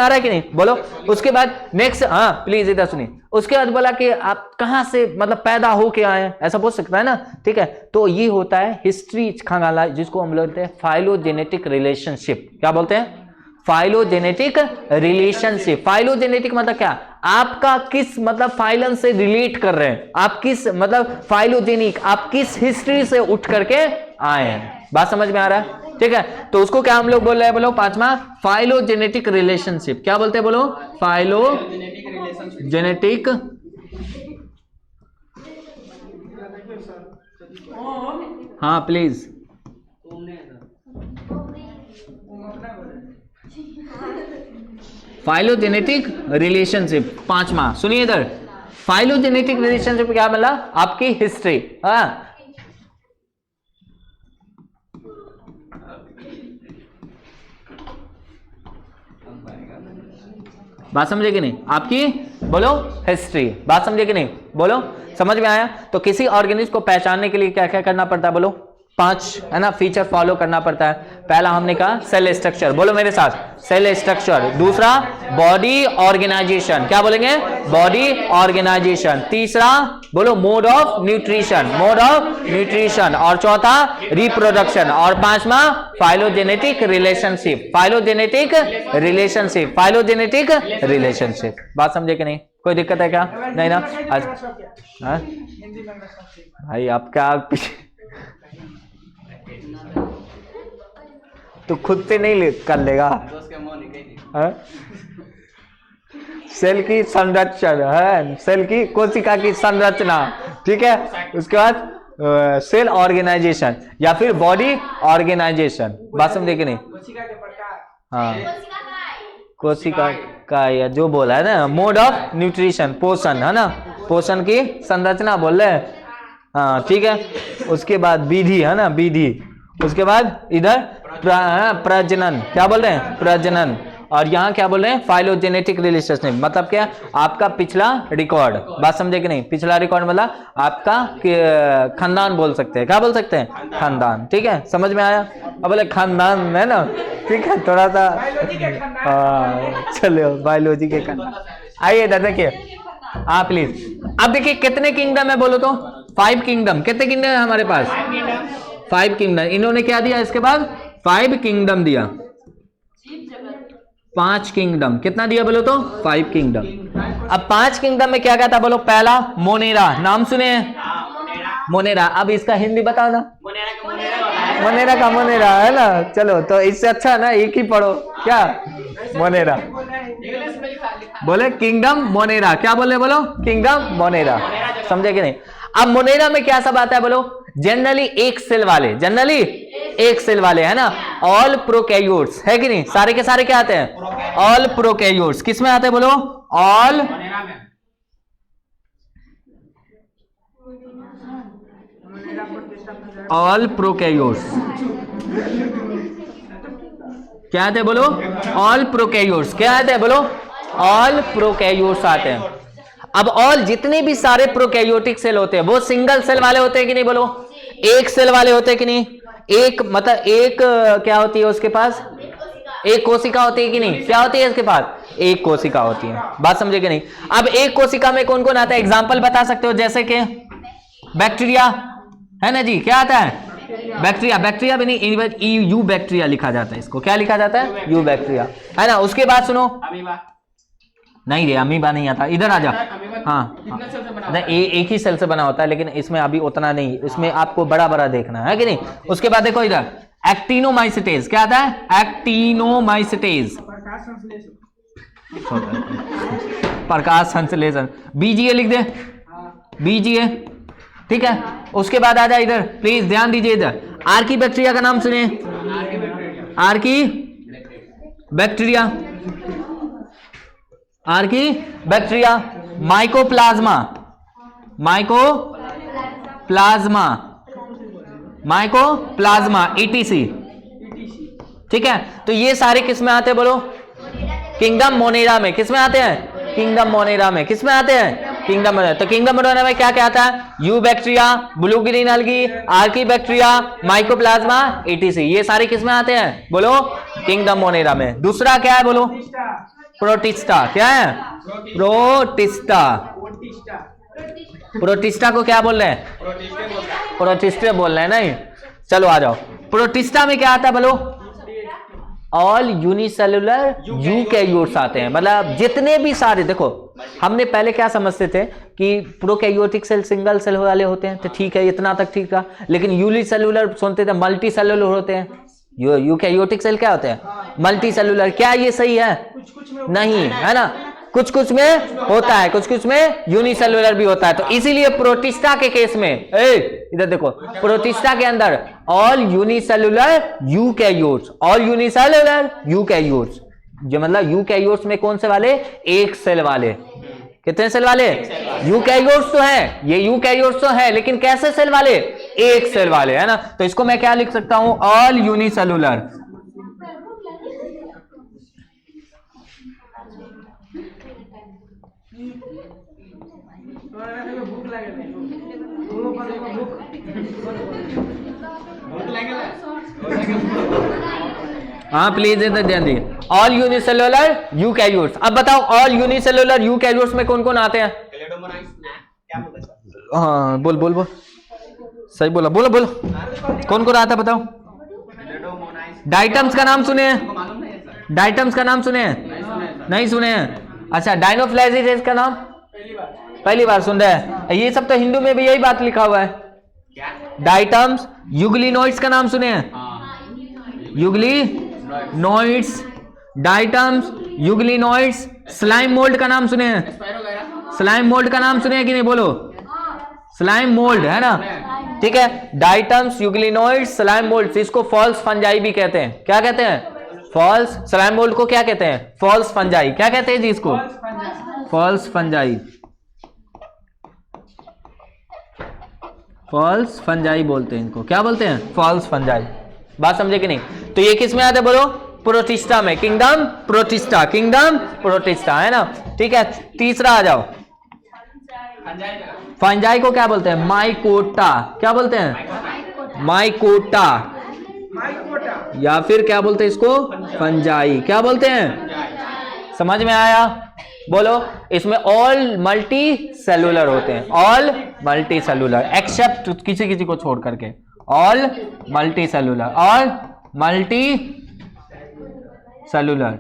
आ रहा है कि नहीं, बोलो। उसके बाद नेक्स्ट, हाँ प्लीज इधर सुनिए, उसके बाद बोला कि आप कहां से मतलब पैदा होके आए, ऐसा बोल सकता है ना, ठीक है। तो ये होता है हिस्ट्री खंगाला, जिसको हम बोलते हैं फाइलोजेनेटिक रिलेशनशिप। क्या बोलते हैं, फाइलोजेनेटिक रिलेशनशिप। फाइलोजेनेटिक मतलब क्या, आपका किस मतलब फाइलन से रिलेट कर रहे हैं, आप किस मतलब फाइलोजेनिक, आप किस हिस्ट्री से उठ करके आए हैं, बात समझ में आ रहा है, ठीक है। तो उसको क्या हम लोग बोल रहे हैं, बोलो पांचवा, फाइलोजेनेटिक रिलेशनशिप। क्या बोलते हैं, बोलो फाइलोजेनेटिक, हाँ प्लीज, फाइलोजेनेटिक रिलेशनशिप पांचवा। सुनिए इधर, फाइलोजेनेटिक रिलेशनशिप क्या मिला, आपकी हिस्ट्री, हाँ बात समझे कि नहीं, आपकी बोलो हिस्ट्री, बात समझे कि नहीं, बोलो समझ में आया। तो किसी ऑर्गेनिज्म को पहचानने के लिए क्या क्या करना पड़ता है, बोलो 5 है ना फीचर फॉलो करना पड़ता है। पहला हमने कहा सेल स्ट्रक्चर, बोलो मेरे साथ, सेल स्ट्रक्चर। दूसरा बॉडी ऑर्गेनाइजेशन, क्या बोलेंगे, बॉडी ऑर्गेनाइजेशन। तीसरा बोलो mode of nutrition, mode of nutrition. और चौथा रिप्रोडक्शन। और पांचवा phylogenetic relationship, phylogenetic relationship, phylogenetic relationship. बात समझे कि नहीं, कोई दिक्कत है क्या, नहीं ना। आज भाई आपका तो खुद से नहीं कर लेगा, सेल की संरचना है, सेल की कोशिका की संरचना, ठीक है। उसके बाद सेल ऑर्गेनाइजेशन या फिर बॉडी ऑर्गेनाइजेशन, बात समझे कि नहीं। हाँ कोशिका का या जो बोला है ना, मोड ऑफ न्यूट्रिशन, पोषण है ना, पोषण की संरचना बोल रहे हैं, हाँ ठीक है। उसके बाद विधि है ना, विधि। उसके बाद इधर प्रजनन, क्या बोल रहे हैं, प्रजनन। और यहाँ क्या बोल रहे हैं, फाइलोजेनेटिक रिलेशनशिप, मतलब क्या, आपका पिछला रिकॉर्ड, बात समझे कि नहीं। पिछला रिकॉर्ड मतलब आपका खानदान बोल सकते हैं, क्या बोल सकते हैं, खानदान, ठीक है, समझ में आया। अब बोले खानदान है ना, ठीक है, थोड़ा सा चलो बायोलॉजी के खानदान। आइए दादा देखिए, हाँ प्लीज। अब देखिए कितने किंगडम है, बोलो तो 5 किंगडम। कितने किंगडम है हमारे पास, 5 किंगडम। इन्होंने क्या दिया इसके बाद, 5 किंगडम दिया, 5 किंगडम। कितना दिया बोलो तो, 5 किंगडम। अब 5 किंगडम में क्या क्या था बोलो। पहला मोनेरा, नाम सुने हैं, मोनेरा। अब इसका हिंदी बताओ ना, मोनेरा का मोनेरा है ना, चलो तो इससे अच्छा ना एक ही पढ़ो, क्या मोनेरा बोले, किंगडम मोनेरा। क्या बोले, बोलो किंगडम मोनेरा, समझे कि नहीं। अब मोनेरा में क्या सब आता है बोलो, जनरली एक सेल वाले, जनरली एक सेल वाले है ना, ऑल प्रोकैरियोट्स है कि नहीं, सारे के सारे क्या आते हैं, ऑल प्रोकैरियोट्स। किस में आते हैं बोलो, ऑल प्रोकैरियोट्स। क्या आते हैं बोलो? All prokaryotes. क्या आते हैं बोलो? ऑल प्रोकैरियोट्स आते हैं। अब ऑल जितने भी सारे प्रोकैरियोटिक सेल होते हैं वो सिंगल सेल वाले होते हैं कि नहीं बोलो? एक सेल वाले होते हैं कि नहीं? एक मतलब एक क्या होती है उसके पास? एक कोशिका होती है कि नहीं? क्या होती है इसके पास? एक कोशिका होती है। बात समझे कि नहीं? अब एक कोशिका में कौन कौन आता है? एग्जांपल बता सकते हो? जैसे कि बैक्टीरिया है ना जी। क्या आता है? बैक्टीरिया। बैक्टीरिया भी नहीं, यू बैक्टीरिया लिखा जाता है इसको। क्या लिखा जाता है? यू बैक्टीरिया, है ना। उसके बाद सुनो, नहीं रे अमीबा नहीं आता। इधर आ जा। हाँ, एक ही सेल से बना होता है, लेकिन इसमें अभी उतना नहीं, इसमें आपको बड़ा बड़ा देखना है कि नहीं। उसके बाद देखो इधर एक्टिनोमाइसिटेज। क्या आता है? एक्टिनोमाइसिटेज, प्रकाश संश्लेषण। बीजीए लिख दे, बीजीए, ठीक है। उसके बाद आ जाए इधर, प्लीज ध्यान दीजिए इधर। आर्की बैक्टीरिया का नाम सुनिए। Archie bacteria, Archie bacteria. Mycoplasma, mycoplasma, mycoplasma, etc, ठीक है। तो ये सारे किस में आते हैं बोलो? किंगडम मोनेरा में। किस में आते हैं? किंगडम मोनेरा में। किस में आते हैं? Kingdom Monera. तो किंगडम मोनेरा में क्या क्या आता है? You bacteria, blue green अलगी, Archie bacteria, mycoplasma, etc. ये सारे किस में आते हैं बोलो? किंगडम मोनेरा में। दूसरा क्या है बोलो? प्रोटिस्टा। क्या है? प्रोटिस्टा। प्रोटिस्टा को क्या बोल रहे हैं? प्रोटिस्टे बोल रहे हैं। नहीं, चलो आ जाओ। प्रोटिस्टा में क्या आता है बोलो? ऑल यूनिसेलुलर यूकैरियोट्स आते हैं। मतलब जितने भी सारे, देखो हमने पहले क्या समझते थे कि प्रोकैरियोटिक सेल सिंगल सेल वाले होते हैं, तो ठीक है, इतना तक ठीक था। लेकिन यूनिसेलुलर सुनते थे मल्टी सेलुलर होते हैं। यूकैरियोटिक सेल क्या होते हैं? Multi cellular. क्या ये सही है? नहीं, है ना। कुछ कुछ में होता है, कुछ कुछ में यूनिसेलुलर भी होता है। तो इसीलिए प्रोटिस्टा के केस में, इधर देखो, प्रोटिस्टा के अंदर all unicellular eukaryotes, all unicellular eukaryotes. जो मतलब यूकैरियोट्स में कौन से वाले? एक सेल वाले। कितने सेल वाले? यूकैरियोट्स तो है, ये यूकैरियोट्स तो है, लेकिन कैसे सेल वाले? एक सेल वाले, है ना। तो इसको मैं क्या लिख सकता हूं? All unicellular. हाँ प्लीज इधर ध्यान दिए। All unicellular eukaryotes. अब बताओ ऑल यूनिसेलुलर यूकैरियोट्स में कौन कौन आते हैं? हाँ बोल बोल बोल, सही बोला, बोलो बोलो, कौन कौन आता है बताओ? डाइटम्स का नाम सुने हैं? डाइटम्स का नाम सुने हैं? नहीं सुने हैं। अच्छा, डाइनोफ्लाजेलेस का नाम पहली बार सुन रहे हैं? ये सब तो हिंदू में भी यही बात लिखा हुआ है। डाइटम्स। यूग्लिनोइड्स का नाम सुने हैं? Euglenoids, diatoms, euglenoids. Slime mould का नाम सुने हैं? स्लाइम मोल्ड का नाम सुने हैं कि नहीं बोलो? स्लाइम मोल्ड, है ना, ठीक है। Diatoms, euglenoids, slime mould. इसको फॉल्स फंजाई भी कहते हैं। क्या कहते हैं? फॉल्स। स्लाइम मोल्ड को क्या कहते हैं? False fungi. क्या कहते हैं जी इसको? False fungi. फॉल्स फंजाई बोलते हैं इनको। क्या बोलते हैं? False fungi. बात समझे कि नहीं? तो ये किस में आते हैं बोलो? प्रोटिस्टा में। किंगडम प्रोटिस्टा, किंगडम प्रोटिस्टा, है ना, ठीक है। तीसरा आ जाओ। फंजाई को क्या बोलते हैं? माइकोटा। क्या बोलते हैं? माइकोटा, या फिर क्या बोलते हैं इसको? फंजाई। क्या बोलते हैं? समझ में आया? बोलो। इसमें ऑल मल्टी सेलुलर होते हैं, ऑल मल्टी सेलुलर, एक्सेप्ट किसी किसी को छोड़ करके। All multi cellular, all multi cellular.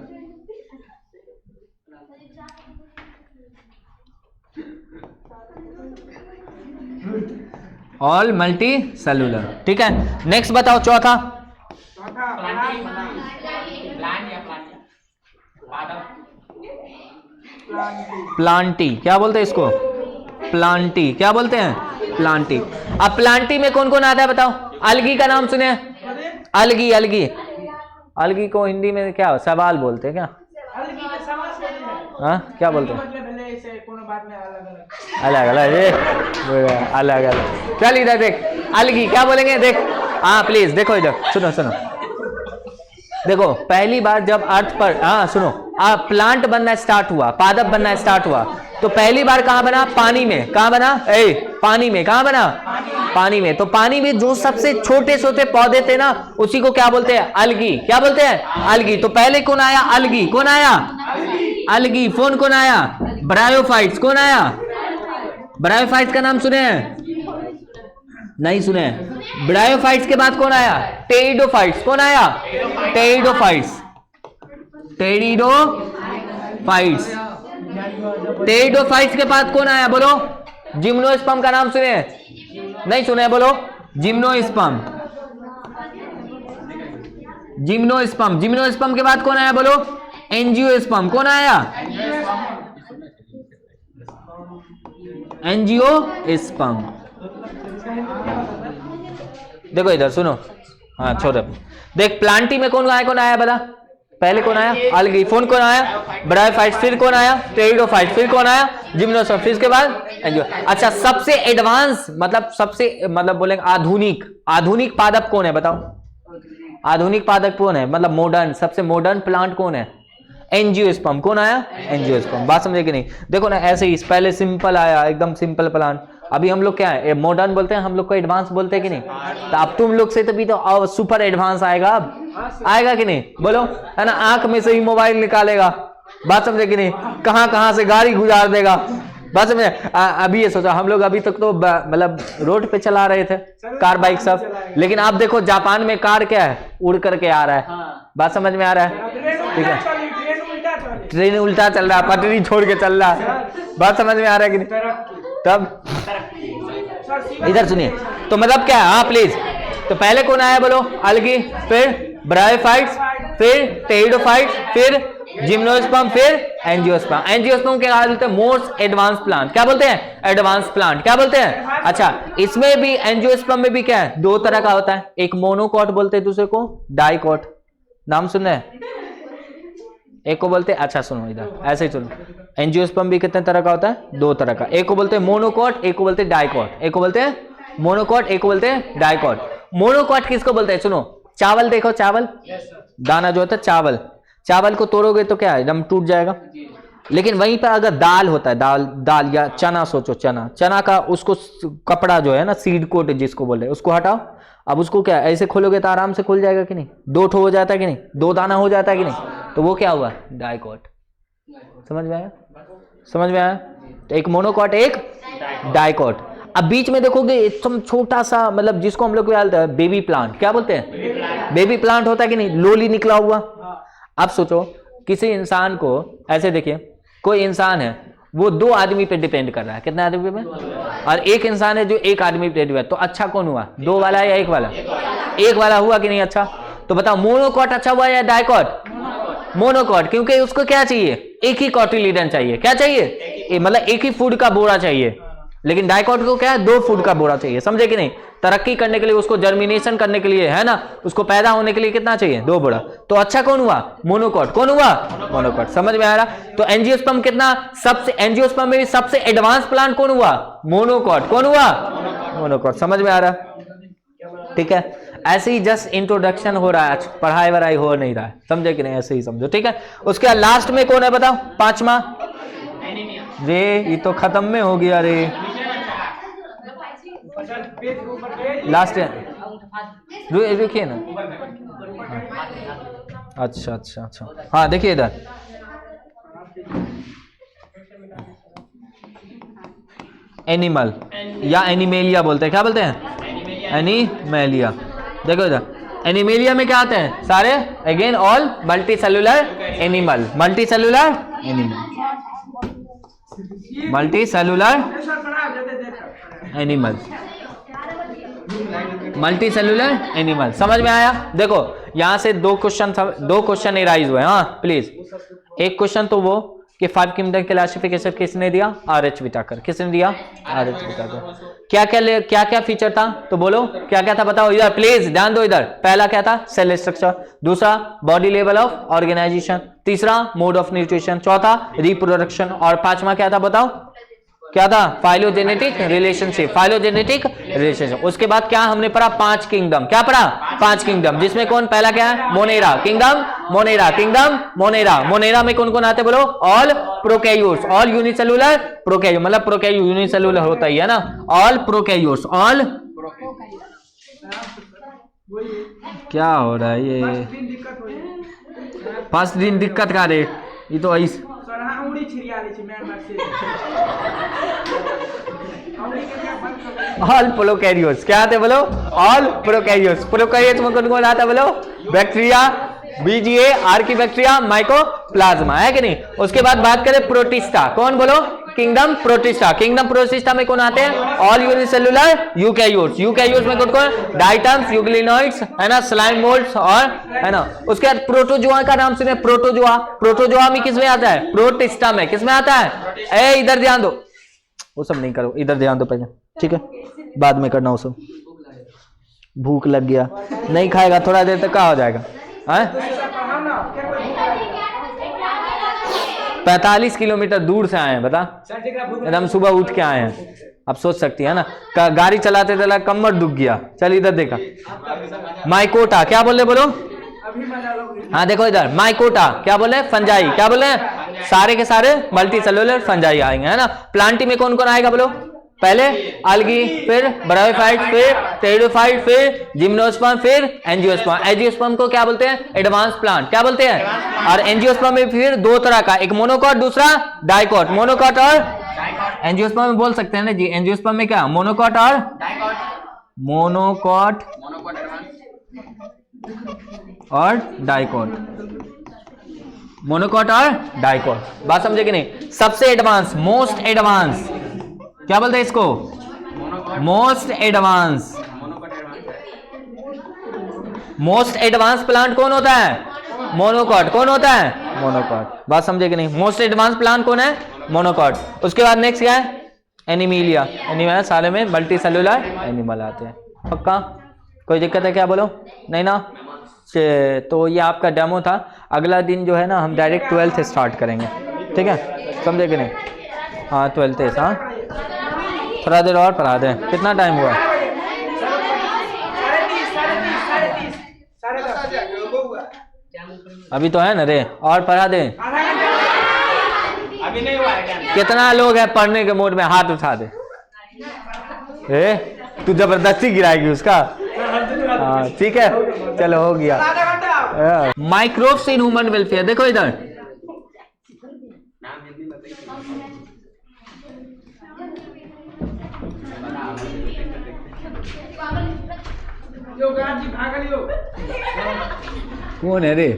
All multi cellular, ठीक है। नेक्स्ट बताओ चौथा। प्लांटी। क्या बोलते हैं इसको? प्लांटी। क्या बोलते हैं? प्लांटी। अब प्लांटी में कौन कौन आता है बताओ? अलगी का नाम सुने? अलगी, अलगी, अलगी को हिंदी में क्या सवाल बोलते हैं क्या? हाँ क्या बोलते हैं? अलग अलग अलग अलग। चल इधर देख, अलगी क्या बोलेंगे देख। हाँ प्लीज देखो इधर, सुनो सुनो, देखो पहली बार जब अर्थ पर, हाँ सुनो, प्लांट बनना स्टार्ट हुआ, पादप बनना स्टार्ट हुआ, तो पहली बार कहां बना? पानी में। कहां बना? पानी में। कहां बना? पानी में। तो पानी में जो सबसे छोटे छोटे पौधे थे ना, उसी को क्या बोलते हैं? अलगी। क्या बोलते हैं? अलगी। तो पहले कौन आया? अलगी। कौन आया? अलगी। फोन कौन आया? ब्रायोफाइट्स। कौन आया? ब्रायोफाइट्स का नाम सुने हैं? नहीं सुने? ब्रायोफाइट्स के बाद कौन आया? टेरिडोफाइट्स। कौन आया? टेरिडोफाइट्स। टेरिडोफाइट्स। टेरिडोफाइट्स के बाद कौन आया? बोलो। जिम्नोस्पर्म का नाम सुने? नहीं सुने? बोलो। जिम्नोस्पर्म। जिम्नोस्पर्म। जिम्नोस्पर्म के बाद कौन आया? बोलो। एंजियोस्पर्म। कौन आया? एंजियोस्पर्म। देखो इधर सुनो, हाँ छोड़ देख, प्लांटी में कौन आया? कौन आया बता? पहले कौन आया? अलगी। फोन कौन आया? ब्रायोफाइट्स। फिर कौन आया? टेरिडोफाइट्स। फिर कौन आया? जिम्नोस्पर्म। फिर इसके बाद एंजियो। अच्छा, सबसे एडवांस मतलब सबसे मतलब बोलेंगे आधुनिक, आधुनिक पादप कौन है बताओ? आधुनिक पादप कौन है? मतलब मॉडर्न, सबसे मॉडर्न प्लांट कौन है? एंजियोस्पर्म। कौन आया? एंजियोस्पर्म। बात समझे कि नहीं? देखो ना ऐसे ही, पहले सिंपल आया, एकदम सिंपल प्लांट, अभी हम लोग क्या है? मॉडर्न बोलते हैं, हम लोग को एडवांस बोलते हैं कि नहीं? तो अब तुम लोग से तो भी तो सुपर एडवांस आएगा, अब आएगा कि नहीं? बोलो, है ना? आंख में से ही मोबाइल निकालेगा। बात समझे कि नहीं? कहां कहां से गाड़ी गुजार देगा। बात समझे? अभी ये सोचा, हम लोग अभी तक तो मतलब रोड पे चला रहे थे कार बाइक सब, लेकिन आप देखो जापान में कार क्या है? उड़ करके आ रहा है। बात समझ में आ रहा है? ठीक है, ट्रेन उल्टा चल रहा है, पटरी छोड़ के चल रहा है। बात समझ में आ रहा है कि नहीं? तब इधर सुनिए, तो मतलब क्या है? हाँ प्लीज। तो पहले कौन आया? बोलो। अलगी। फिर ब्रायोफाइट्स। फिर टेरिडोफाइट्स। फिर जिम्नोस्पर्म। फिर एंजियोस्पर्म। एंजियोस्पर्म के क्या बोलते हैं? Most advance plant. क्या बोलते हैं? Advance plant. क्या बोलते हैं? अच्छा, इसमें भी एंजियोस्पर्म में भी क्या है? दो तरह का होता है, एक मोनोकॉट बोलते हैं, दूसरे को डाइकॉट। नाम सुन रहे हैं? एक को बोलते हैं, अच्छा सुनो इधर, ऐसे ही सुनो, एंजियोस्पर्म भी कितने तरह का होता है? दो तरह का। एक को बोलते हैं मोनोकॉट, एक को बोलते हैं डाइकॉट। एक को बोलते हैं मोनोकॉट, एक को बोलते हैं डाइकॉट। मोनोकॉट किसको बोलते हैं? सुनो, चावल देखो, चावल दाना जो होता है, चावल, चावल को तोड़ोगे तो क्या है? एकदम टूट जाएगा। लेकिन वहीं पर अगर दाल होता है, दाल, दाल या चना, सोचो चना, चना का उसको कपड़ा जो है ना, सीड कोट जिसको बोले, उसको हटाओ। अब उसको क्या ऐसे खोलोगे तो आराम से खुल जाएगा कि नहीं? दो ठो हो जाता है कि नहीं? दो दाना हो जाता है कि नहीं? तो वो क्या हुआ? डाइकॉट। समझ में आया? समझ में आया? तो एक मोनोकॉट, एक डाइकॉट। अब बीच में देखोगे एकदम छोटा सा, मतलब जिसको हम लोग बोलते हैं बेबी प्लांट। क्या बोलते हैं? बेबी प्लांट होता है कि नहीं? लोली निकला हुआ। अब सोचो किसी इंसान को ऐसे देखिए, कोई इंसान है, वो दो आदमी पे डिपेंड कर रहा है। कितने आदमी पे? और एक इंसान है जो एक आदमी पे डिपेंड हुआ। तो अच्छा कौन हुआ? दो वाला या एक वाला? एक वाला हुआ कि नहीं? अच्छा, तो बताओ मोनोकॉट अच्छा हुआ या डाइकॉट? मोनोकॉट, क्योंकि उसको क्या चाहिए? एक ही कॉटिलीडन चाहिए। क्या चाहिए? मतलब एक ही फूड का बोरा चाहिए। लेकिन डाइकॉट को क्या है? दो फूड का बोरा चाहिए। समझे कि नहीं? तरक्की करने के लिए, उसको जर्मिनेशन करने के लिए, है ना, उसको पैदा होने के लिए कितना चाहिए? दो बोरा। तो अच्छा कौन हुआ? मोनोकॉट। कौन हुआ? मोनोकॉट। समझ में आ रहा? तो एंजियोस्पर्म कितना सबसे, एंजियोस्पर्म में भी सबसे एडवांस प्लांट कौन हुआ? मोनोकॉट। कौन हुआ? मोनोकॉट। समझ में आ रहा? ठीक है, ऐसे ही जस्ट इंट्रोडक्शन हो रहा है, पढ़ाई वढ़ाई हो नहीं रहा है। समझे कि नहीं? ऐसे ही समझो। ठीक है, उसके बाद लास्ट में कौन है बताओ? पांचवा। रे ये तो खत्म में हो गया रे, लास्ट है, देखिए ना। अच्छा अच्छा अच्छा, हाँ देखिए इधर, एनिमल या एनिमेलिया बोलते हैं। क्या बोलते हैं? एनिमेलिया। देखो इधर, एनिमेलिया में क्या आते हैं? सारे again all multi cellular animal. Multi cellular animal, multi cellular animal, multi cellular animal. समझ में आया? देखो यहां से दो क्वेश्चन एराइज हुए। हाँ प्लीज, एक क्वेश्चन तो वो कि 5 किंगडम क्लासिफिकेशन किसने दिया? RH Whittaker. किसने दिया? RH Whittaker. क्या क्या फीचर था तो बोलो, क्या क्या था बताओ इधर, प्लीज ध्यान दो इधर। पहला क्या था? Cell structure. दूसरा बॉडी लेवल ऑफ ऑर्गेनाइजेशन। तीसरा मोड ऑफ न्यूट्रिशन। चौथा रिप्रोडक्शन। और पांचवा क्या था बताओ? क्या था? Phylogenetic relationship. Phylogenetic relationship. उसके बाद क्या हमने पढ़ा? 5 किंगडम। क्या पढ़ा? 5 किंगडम, जिसमें कौन पहला क्या है? Monera kingdom. Monera kingdom. Monera. Monera में कौन कौन आते बोलो? All prokaryotes. All unicellular prokaryote, मतलब प्रोकैरियोट यूनिसेलुलर होता ही है ना। All prokaryotes. ऑल क्या हो रहा है ये? फर्स्ट दिन दिक्कत का रे, ये तो ऐसे ऑल प्रोकैरियोट्स। क्या आते बोलो? All prokaryotes. प्रोकैरियोट्स में कौन कौन आता बोलो? बैक्टीरिया, बीजीए, आर्कीबैक्टीरिया, माइकोप्लाज्मा, है कि नहीं? उसके बाद बात करें प्रोटिस्टा। कौन बोलो? Kingdom protista. किंगडम प्रोटिस्टा में कौन आते हैं? All unicellular eukaryotes. यूकैरियोट्स में कौन कौन? डाइटम्स, यूग्लिनोइड्स, है ना, स्लाइम मोल्ड्स, और है ना। उसके बाद प्रोटोजोआ का नाम सुने? प्रोटोजोआ। प्रोटोजोआ में किसमें आता है? प्रोटिस्टा में। किसमें आता है? ए इधर ध्यान दो, वो सब नहीं करो, इधर ध्यान दो पहले, ठीक है? बाद में करना वो सब। भूख लग गया, नहीं खाएगा थोड़ा देर तक क्या हो जाएगा? 45 किलोमीटर दूर से आए हैं, बता, एकदम सुबह उठ के आए हैं। अब सोच सकती है ना, गाड़ी चलाते चला कमर दुख गया। चल इधर देखा, माइकोटा। क्या बोले बोलो? हाँ देखो इधर, माइकोटा क्या बोले? फंजाई। क्या बोले? सारे के सारे मल्टी सेलुलर फंजाई आएंगे, है ना। प्लांटी में कौन कौन आएगा बोलो? पहले अलगी, फिर ब्रायोफाइट, फिर टेरिडोफाइट, फिर जिम्नोस्पर्म, फिर एंजियोस्पर्म। एंजियोस्पर्म को क्या बोलते हैं? Advance plant. क्या बोलते हैं? और एंजियोस्पर्म में फिर दो तरह का, एक मोनोकॉट, दूसरा डाइकॉट। मोनोकॉट और एंजियोस्पर्म में बोल सकते हैं ना जी। एंजियोस्पर्म में क्या? मोनोकॉट और मोनोकॉट और डाइकॉट। मोनोकॉट और डाइकॉट, बात समझे कि नहीं? सबसे एडवांस, मोस्ट एडवांस, क्या बोलते हैं इसको? Most advance. Most advance plant कौन होता है? मोनोकॉट। कौन होता है? मोनोकॉट। बात समझे कि नहीं? मोस्ट एडवांस प्लांट कौन है? मोनोकॉट। उसके बाद नेक्स्ट क्या है? एनिमिलिया। एनिमिलिया सारे में मल्टी सेलुलर एनिमल आते हैं। पक्का? कोई दिक्कत है क्या बोलो? नहीं ना? तो ये आपका डेमो था। अगला दिन जो है ना, हम डायरेक्ट 12th स्टार्ट करेंगे, ठीक है? समझे कि नहीं? हाँ 12th। हाँ थोड़ा देर और पढ़ा दें। कितना टाइम हुआ? अभी तो है ना रे, और पढ़ा दें? अभी नहीं हुआ है। कितना लोग हैं पढ़ने के मूड में? हाथ उठा दे। तू जबरदस्ती गिराएगी उसका? हाँ ठीक है, चलो हो गया। Microbes in human welfare. देखो इधर, कौन है रे?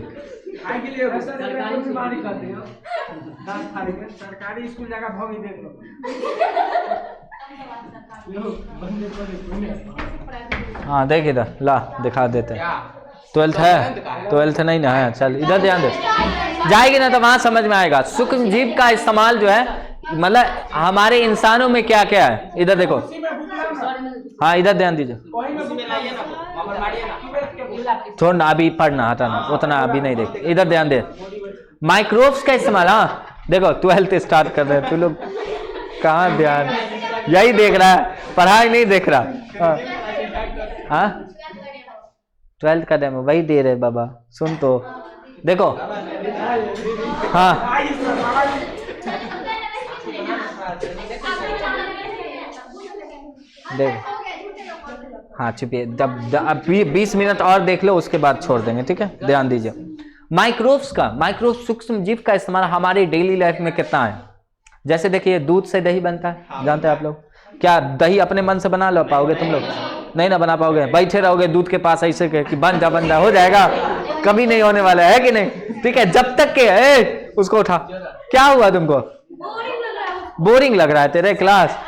सरकारी स्कूल जाकर भोगी देख लो। हाँ देख इधर, ला दिखा देते हैं। 12th है? 12th नहीं ना है? चल इधर ध्यान दे, जाएगी ना तो वहां समझ में आएगा। सूक्ष्म जीव का इस्तेमाल जो है, मतलब हमारे इंसानों में क्या क्या है, इधर देखो। हाँ इधर ध्यान दीजिए। छोड़ना, अभी पढ़ना, हटाना, उतना अभी नहीं देख। इधर ध्यान दे, माइक्रोब्स का इस्तेमाल। हाँ देखो 12th स्टार्ट कर रहे हैं तू लोग, कहाँ ध्यान, यही देख रहा है, पढ़ाई नहीं देख रहा। हाँ 12th का डेमो वही दे रहे बाबा, सुन तो देखो। हाँ देखो, हाँ छुपिए, जब 20 मिनट और देख लो, उसके बाद छोड़ देंगे, ठीक है? ध्यान दीजिए। माइक्रोब्स का, माइक्रोब सूक्ष्म जीव का इस्तेमाल हमारी डेली लाइफ में कितना है। जैसे देखिए, दूध से दही बनता है, जानते हैं आप लोग? क्या दही अपने मन से बना लो पाओगे तुम लोग? नहीं ना बना पाओगे। बैठे रहोगे दूध के पास ऐसे कि बन जा हो जाएगा, कभी नहीं होने वाला है कि नहीं? ठीक है, जब तक के उसको उठा। क्या हुआ तुमको? बोरिंग लग रहा है तेरे क्लास?